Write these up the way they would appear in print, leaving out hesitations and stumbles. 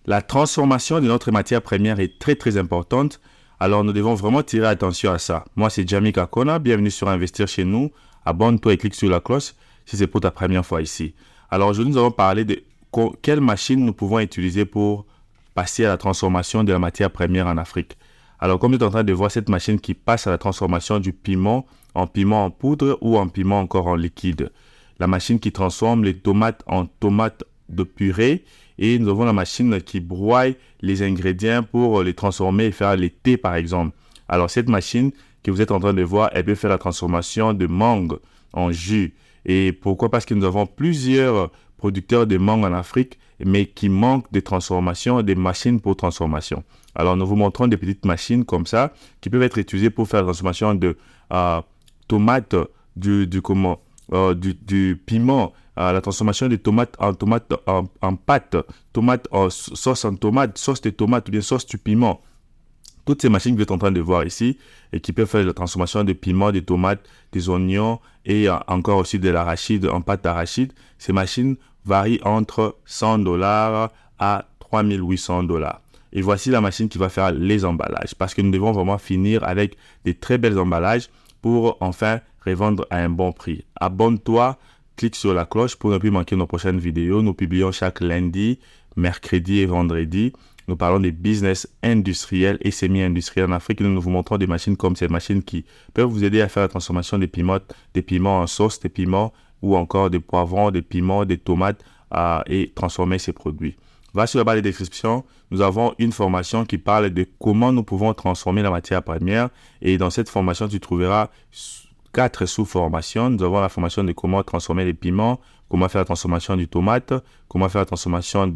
La transformation de notre matière première est très très importante. Alors nous devons vraiment tirer attention à ça. Moi c'est Jamie Kakona, bienvenue sur Investir chez nous. Abonne-toi et clique sur la cloche si c'est pour ta première fois ici. Alors aujourd'hui nous allons parler de quelles machines nous pouvons utiliser pour passer à la transformation de la matière première en Afrique. Alors comme tu es en train de voir cette machine qui passe à la transformation du piment en poudre ou en piment encore en liquide. La machine qui transforme les tomates en tomates de purée. Et nous avons la machine qui broie les ingrédients pour les transformer et faire les thés, par exemple. Alors, cette machine que vous êtes en train de voir, elle peut faire la transformation de mangue en jus. Et pourquoi? Parce que nous avons plusieurs producteurs de mangue en Afrique, mais qui manquent de transformation, des machines pour transformation. Alors, nous vous montrons des petites machines comme ça qui peuvent être utilisées pour faire la transformation de tomates, du piment, la transformation des tomates en pâte, tomates en sauce en tomate, sauce de tomate ou bien sauce du piment. Toutes ces machines que vous êtes en train de voir ici et qui peuvent faire la transformation de piment, des tomates, des oignons et encore aussi de l'arachide en pâte d'arachide. Ces machines varient entre $100 à $3,800. Et voici la machine qui va faire les emballages parce que nous devons vraiment finir avec des très belles emballages pour enfin revendre à un bon prix. Abonne-toi, clique sur la cloche pour ne plus manquer nos prochaines vidéos. Nous publions chaque lundi, mercredi et vendredi. Nous parlons des business industriels et semi-industriels en Afrique. Nous vous montrons des machines comme ces machines qui peuvent vous aider à faire la transformation des piments en sauce, des piments ou encore des poivrons, des piments, des tomates et transformer ces produits. Va sur la barre de description, nous avons une formation qui parle de comment nous pouvons transformer la matière première. Et dans cette formation, tu trouveras 4 sous-formations. Nous avons la formation de comment transformer les piments, comment faire la transformation du tomate, comment faire la transformation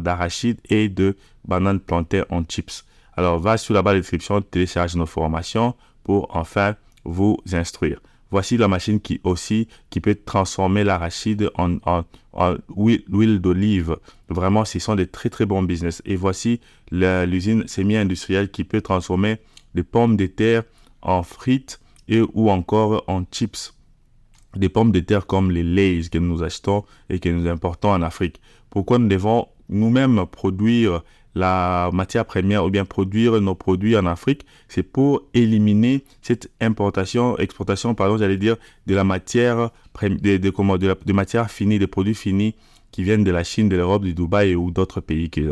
d'arachide et de bananes plantées en chips. Alors, va sur la barre de description, télécharge nos formations pour enfin vous instruire. Voici la machine qui peut transformer l'arachide en huile d'olive. Vraiment, ce sont des très très bons business. Et voici l'usine semi-industrielle qui peut transformer des pommes de terre en frites ou encore en chips. Des pommes de terre comme les Lay's que nous achetons et que nous importons en Afrique. Pourquoi nous devons nous-mêmes produire la matière première ou bien produire nos produits en Afrique? C'est pour éliminer cette exportation, de la matière, de matière finie, des produits finis qui viennent de la Chine, de l'Europe, du Dubaï ou d'autres pays qui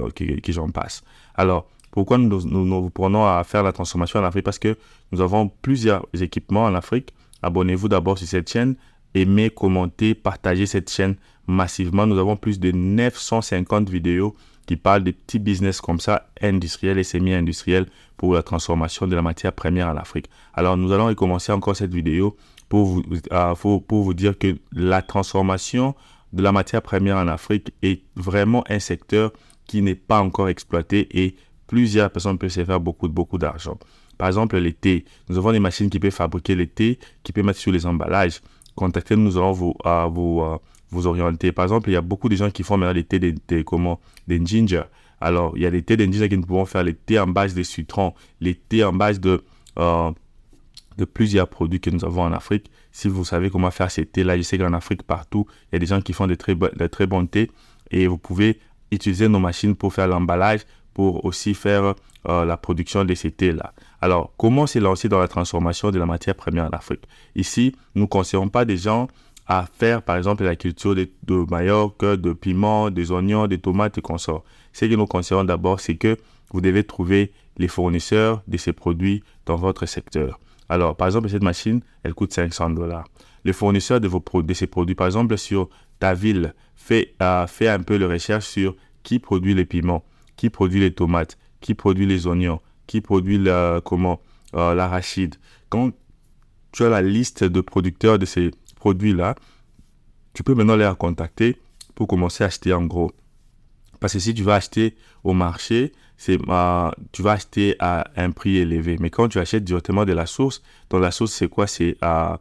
j'en passe. Alors, pourquoi nous prenons à faire la transformation en Afrique? Parce que nous avons plusieurs équipements en Afrique. Abonnez-vous d'abord sur cette chaîne. Aimez, commentez, partagez cette chaîne massivement. Nous avons plus de 950 vidéos qui parlent de petits business comme ça, industriels et semi-industriels pour la transformation de la matière première en Afrique. Alors, nous allons recommencer encore cette vidéo pour vous dire que la transformation de la matière première en Afrique est vraiment un secteur qui n'est pas encore exploité et plusieurs personnes peuvent se faire beaucoup d'argent. Par exemple, les thés. Nous avons des machines qui peuvent fabriquer les thés, qui peuvent mettre sur les emballages. Contactez-nous, nous allons vous orienter. Par exemple, il y a beaucoup de gens qui font maintenant des thés des ginger. Alors, il y a des thés de ginger qui nous pouvons faire les thés en base de citron, les thés en base de plusieurs produits que nous avons en Afrique. Si vous savez comment faire ces thés-là, je sais qu'en Afrique, partout, il y a des gens qui font de très bons thés et vous pouvez utiliser nos machines pour faire l'emballage, pour aussi faire la production de ces thés-là. Alors, comment se lancer dans la transformation de la matière première en Afrique? Ici, nous ne conseillons pas des gens à faire, par exemple, la culture de manioc, de piments, des oignons, des tomates et consorts. Ce que nous conseillons d'abord, c'est que vous devez trouver les fournisseurs de ces produits dans votre secteur. Alors, par exemple, cette machine, elle coûte $500. Le fournisseur de ces produits, par exemple, sur ta ville, fais un peu de recherche sur qui produit les piments, qui produit les tomates, qui produit les oignons, qui produit l'arachide. Quand tu as la liste de producteurs de ces produits-là, tu peux maintenant les contacter pour commencer à acheter en gros. Parce que si tu vas acheter au marché, tu vas acheter à un prix élevé. Mais quand tu achètes directement de la source, dans la source, c'est quoi? C'est la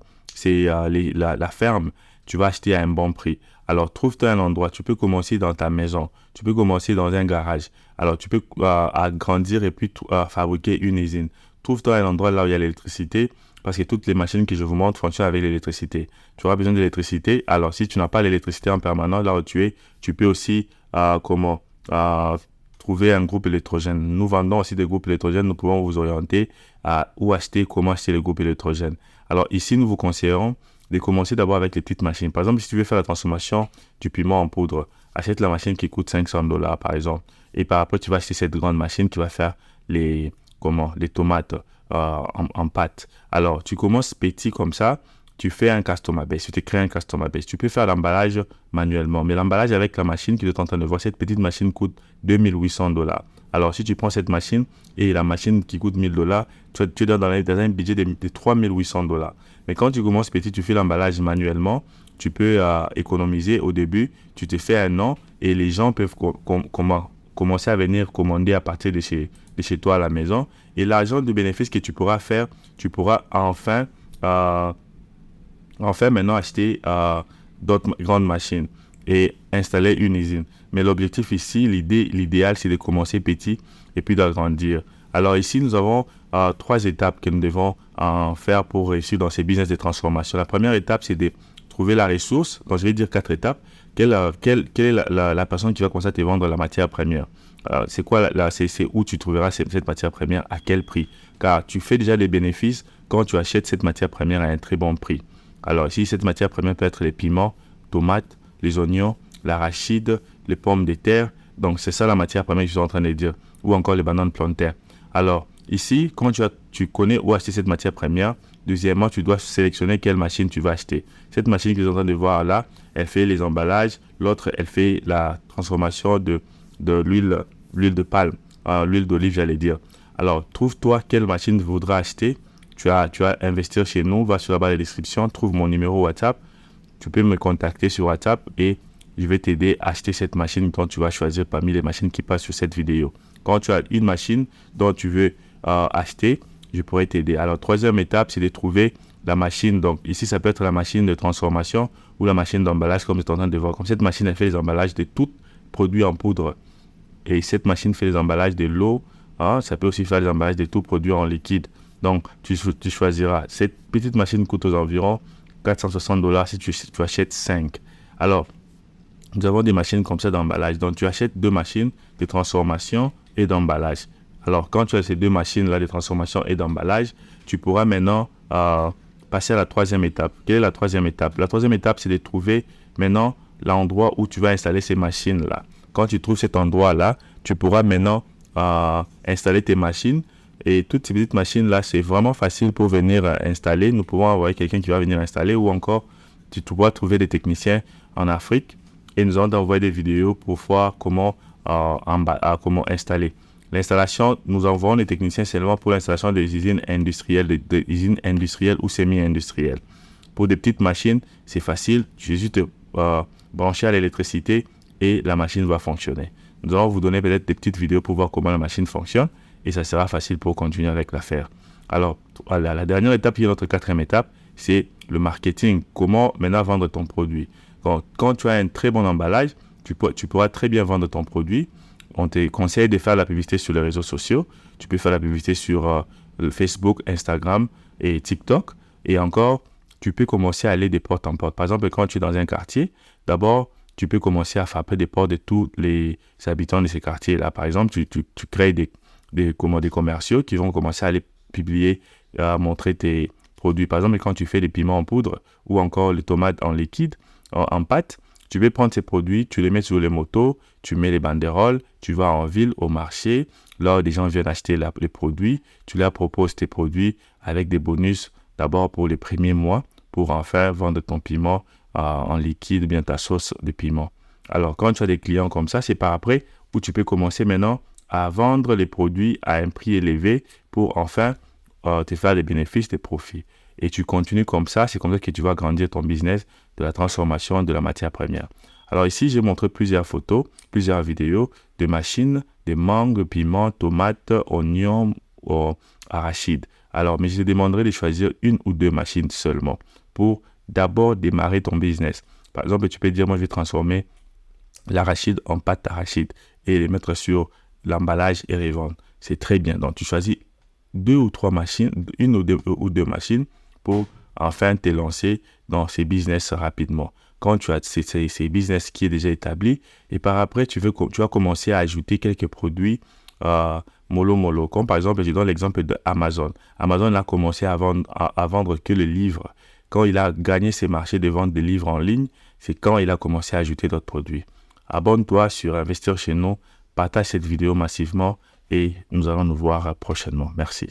ferme. Tu vas acheter à un bon prix. Alors, trouve-toi un endroit. Tu peux commencer dans ta maison. Tu peux commencer dans un garage. Alors, tu peux agrandir et puis fabriquer une usine. Trouve-toi un endroit là où il y a l'électricité. Parce que toutes les machines que je vous montre fonctionnent avec l'électricité. Tu auras besoin d'électricité. Alors, si tu n'as pas l'électricité en permanence, là où tu es, tu peux aussi trouver un groupe électrogène. Nous vendons aussi des groupes électrogènes. Nous pouvons vous orienter à où acheter, comment acheter les groupes électrogènes. Alors ici, nous vous conseillerons de commencer d'abord avec les petites machines. Par exemple, si tu veux faire la transformation du piment en poudre, achète la machine qui coûte $500 par exemple. Et par après, tu vas acheter cette grande machine qui va faire les tomates en pâte. Alors, tu commences petit comme ça. Tu fais un customer base, tu te crées un customer base. Tu peux faire l'emballage manuellement, mais l'emballage avec la machine que tu es en train de voir, cette petite machine coûte $2 800. Alors, si tu prends cette machine et la machine qui coûte $1000, tu es dans un budget de $3800. Mais quand tu commences petit, tu fais l'emballage manuellement, tu peux économiser au début, tu te fais un nom et les gens peuvent commencer à venir commander à partir de chez toi à la maison. Et l'argent de bénéfice que tu pourras faire, tu pourras enfin maintenant acheter d'autres grandes machines et installer une usine. Mais l'objectif ici, l'idéal, c'est de commencer petit et puis d'agrandir. Alors ici, nous avons 3 étapes que nous devons faire pour réussir dans ces business de transformation. La première étape, c'est de trouver la ressource. Donc, je vais dire 4 étapes. Quelle est la personne qui va commencer à te vendre la matière première? C'est où tu trouveras cette matière première, à quel prix? Car tu fais déjà des bénéfices quand tu achètes cette matière première à un très bon prix. Alors ici, cette matière première peut être les piments, tomates, les oignons, l'arachide, les pommes de terre. Donc, c'est ça la matière première que je suis en train de dire. Ou encore les bananes plantaires. Alors, ici, quand tu connais où acheter cette matière première, deuxièmement, tu dois sélectionner quelle machine tu vas acheter. Cette machine que tu es en train de voir là, elle fait les emballages. L'autre, elle fait la transformation de l'huile de palme, l'huile d'olive, j'allais dire. Alors, trouve-toi quelle machine tu voudras acheter. Tu vas investir chez nous, va sur la barre de description, trouve mon numéro WhatsApp. Tu peux me contacter sur WhatsApp et je vais t'aider à acheter cette machine quand tu vas choisir parmi les machines qui passent sur cette vidéo. Quand tu as une machine dont tu veux acheter, je pourrais t'aider. Alors, troisième étape, c'est de trouver la machine. Donc, ici, ça peut être la machine de transformation ou la machine d'emballage, comme tu es en train de voir. Comme cette machine, elle fait les emballages de tout produit en poudre. Et cette machine fait les emballages de l'eau. Ça peut aussi faire les emballages de tout produit en liquide. Donc, tu choisiras. Cette petite machine coûte aux environs $460 si tu achètes 5. Alors, nous avons des machines comme ça d'emballage. Donc, tu achètes 2 machines de transformation et d'emballage. Alors, quand tu as ces 2 machines-là de transformation et d'emballage, tu pourras maintenant passer à la troisième étape. Quelle est la troisième étape? La troisième étape, c'est de trouver maintenant l'endroit où tu vas installer ces machines-là. Quand tu trouves cet endroit-là, tu pourras maintenant installer tes machines. Et toutes ces petites machines-là, c'est vraiment facile pour venir installer. Nous pouvons envoyer quelqu'un qui va venir installer ou encore tu pourras trouver des techniciens en Afrique et nous allons t'envoyer des vidéos pour voir comment installer. L'installation, nous envoyons des techniciens seulement pour l'installation des usines industrielles, des usines industrielles ou semi-industrielles. Pour des petites machines, c'est facile. Tu juste brancher à l'électricité et la machine va fonctionner. Nous allons vous donner peut-être des petites vidéos pour voir comment la machine fonctionne et ça sera facile pour continuer avec l'affaire. Alors, la dernière étape, qui est notre quatrième étape, c'est le marketing. Comment maintenant vendre ton produit. Quand tu as un très bon emballage, tu pourras très bien vendre ton produit. On te conseille de faire la publicité sur les réseaux sociaux. Tu peux faire la publicité sur Facebook, Instagram et TikTok. Et encore, tu peux commencer à aller de porte en porte. Par exemple, quand tu es dans un quartier, d'abord, tu peux commencer à frapper des portes de tous les habitants de ces quartiers-là. Par exemple, tu crées des commerciaux qui vont commencer à aller publier, à montrer tes produits. Par exemple, quand tu fais des piments en poudre ou encore les tomates en liquide, en pâte, tu peux prendre ces produits, tu les mets sur les motos, tu mets les banderoles, tu vas en ville, au marché, là des gens viennent acheter les produits, tu leur proposes tes produits avec des bonus d'abord pour les premiers mois pour enfin vendre ton piment en liquide, bien ta sauce de piment. Alors, quand tu as des clients comme ça, c'est par après où tu peux commencer maintenant à vendre les produits à un prix élevé pour enfin te faire des bénéfices, des profits. Et tu continues comme ça, c'est comme ça que tu vas grandir ton business de la transformation de la matière première. Alors ici, j'ai montré plusieurs photos, plusieurs vidéos de machines, de mangues, piments, tomates, oignons, arachides. Alors, mais je te demanderai de choisir 1 ou 2 machines seulement pour d'abord démarrer ton business. Par exemple, tu peux dire, moi, je vais transformer l'arachide en pâte d'arachide et les mettre sur l'emballage et revendre. C'est très bien. Donc, tu choisis 2 ou 3 machines, 1 ou 2 machines pour enfin te lancer dans ces business rapidement. Quand tu as ces business qui est déjà établi, et par après, tu vas commencer à ajouter quelques produits mollo. Comme par exemple, je donne l'exemple de Amazon. Amazon a commencé à vendre que le livre. Quand il a gagné ses marchés de vente de livres en ligne, c'est quand il a commencé à ajouter d'autres produits. Abonne-toi sur Investir chez nous, partage cette vidéo massivement et nous allons nous voir prochainement. Merci.